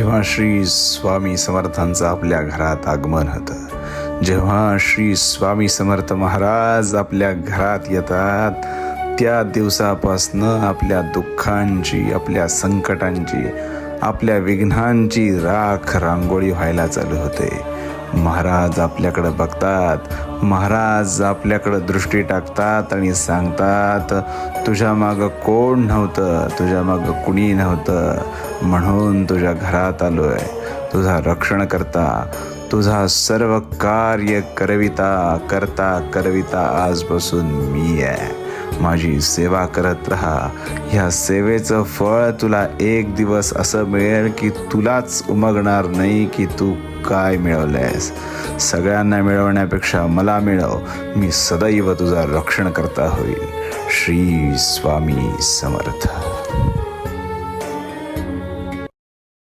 जेव्हा श्री स्वामी समर्थांचं आपल्या घरात आगमन होतं, जेव्हा श्री स्वामी समर्थ महाराज आपल्या घरात येतात, त्या दिवसापासनं आपल्या दुःखांची, आपल्या संकटांची, आपल्या विघ्नांची राख रांगोळी व्हायला चालू होते. महाराज आपल्याकडं बघतात, महाराज आपल्याकडं दृष्टी टाकतात आणि सांगतात, तुझ्या मागं कोण नव्हतं, तुझ्या मागं कुणी नव्हतं, म्हणून तुझ्या घरात आलोय. तुझा रक्षण करता, तुझा सर्व कार्य करविता आजपासून मी आहे. माझी सेवा करत राहा. ह्या सेवेचं फळ तुला एक दिवस असं मिळेल की तुलाच उमगणार नाही की तू काय मिळवलंयस. सगळ्यांना मिळवण्यापेक्षा मला मिळव. मी सदैव तुझा रक्षण करता होईल. श्री स्वामी समर्थ.